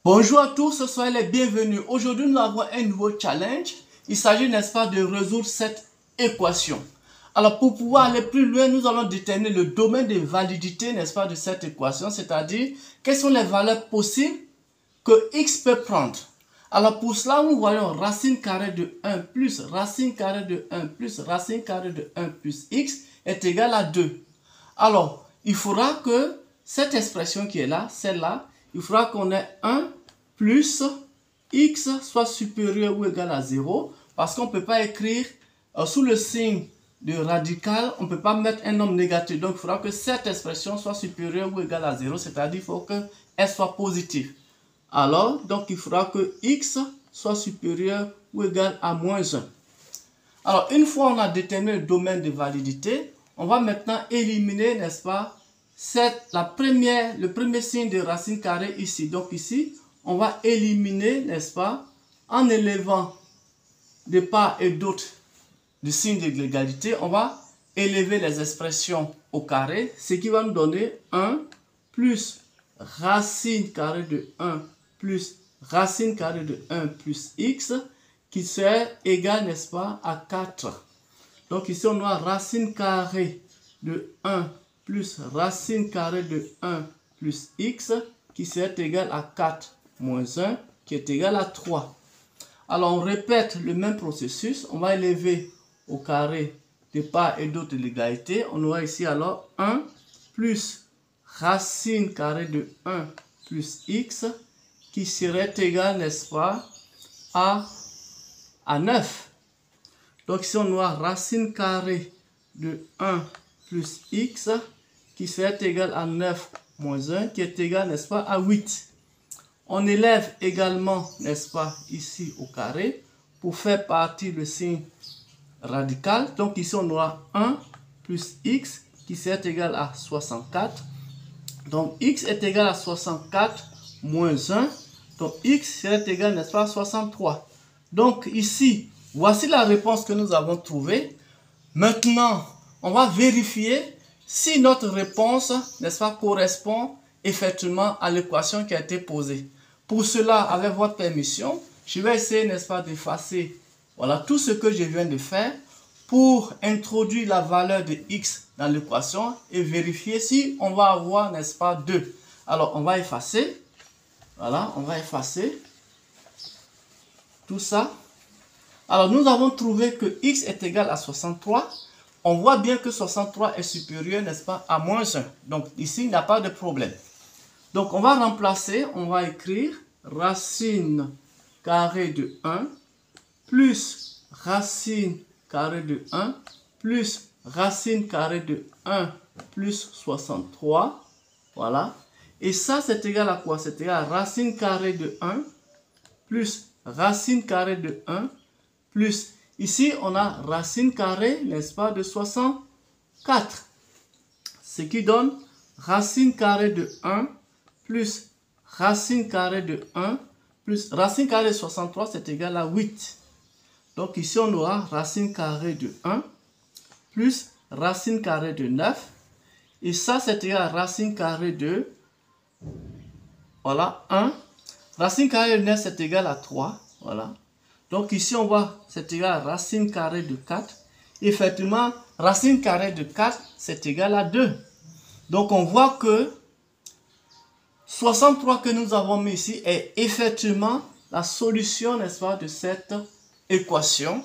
Bonjour à tous, soyez les bienvenus. Aujourd'hui, nous avons un nouveau challenge. Il s'agit, n'est-ce pas, de résoudre cette équation. Alors, pour pouvoir aller plus loin, nous allons déterminer le domaine de validité, n'est-ce pas, de cette équation, c'est-à-dire quelles sont les valeurs possibles que x peut prendre. Alors, pour cela, nous voyons racine carrée de 1 plus racine carrée de 1 plus racine carrée de 1 plus x est égal à 2. Alors, il faudra que cette expression qui est là, celle-là, il faudra qu'on ait 1 plus x soit supérieur ou égal à 0, parce qu'on ne peut pas écrire sous le signe de radical, on ne peut pas mettre un nombre négatif. Donc, il faudra que cette expression soit supérieure ou égale à 0, c'est-à-dire qu'il faut qu'elle soit positive. Alors, donc, il faudra que x soit supérieur ou égal à moins 1. Alors, une fois on a déterminé le domaine de validité, on va maintenant éliminer, n'est-ce pas, le premier signe de racine carrée ici. Donc ici, on va éliminer, n'est-ce pas, en élevant de part et d'autre du signe de l'égalité, on va élever les expressions au carré, ce qui va nous donner 1 plus racine carrée de 1 plus racine carrée de 1 plus x, qui serait égal, n'est-ce pas, à 4. Donc ici, on a racine carrée de 1 plus racine carrée de 1 plus x, qui serait égal à 4 moins 1, qui est égal à 3. Alors, on répète le même processus. On va élever au carré de part et d'autre de l'égalité. On aura ici alors 1 plus racine carrée de 1 plus x, qui serait égal, n'est-ce pas, à 9. Donc ici, on aura racine carrée de 1 plus x, qui serait égal à 9 moins 1, qui est égal, n'est-ce pas, à 8. On élève également, n'est-ce pas, ici au carré, pour faire partie le signe radical. Donc ici, on aura 1 plus x, qui serait égal à 64. Donc x est égal à 64 moins 1. Donc x serait égal, n'est-ce pas, à 63. Donc ici, voici la réponse que nous avons trouvée. Maintenant, on va vérifier si notre réponse, n'est-ce pas, correspond effectivement à l'équation qui a été posée. Pour cela, avec votre permission, je vais essayer, n'est-ce pas, d'effacer, voilà, tout ce que je viens de faire pour introduire la valeur de x dans l'équation et vérifier si on va avoir, n'est-ce pas, 2. Alors, on va effacer. Voilà, on va effacer tout ça. Alors, nous avons trouvé que x est égal à 63. On voit bien que 63 est supérieur, n'est-ce pas, à moins 1. Donc, ici, il n'y a pas de problème. Donc, on va remplacer, on va écrire racine carrée de 1 plus racine carrée de 1 plus racine carrée de 1 plus 63. Voilà. Et ça, c'est égal à quoi? C'est égal à racine carrée de 1 plus racine carrée de 1 plus, ici, on a racine carrée, n'est-ce pas, de 64. Ce qui donne racine carrée de 1 plus racine carrée de 1 plus racine carrée de 63, c'est égal à 8. Donc ici, on aura racine carrée de 1 plus racine carrée de 9. Et ça, c'est égal à racine carrée de, voilà, 1. Racine carrée de 9, c'est égal à 3. Voilà. Donc ici, on voit, c'est égal à racine carrée de 4. Effectivement, racine carrée de 4, c'est égal à 2. Donc on voit que 63 que nous avons mis ici est effectivement la solution, n'est-ce pas, de cette équation.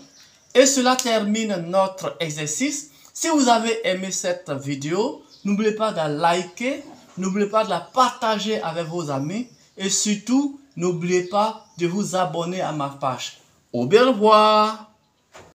Et cela termine notre exercice. Si vous avez aimé cette vidéo, n'oubliez pas de la liker, n'oubliez pas de la partager avec vos amis et surtout, n'oubliez pas de vous abonner à ma page. Au revoir.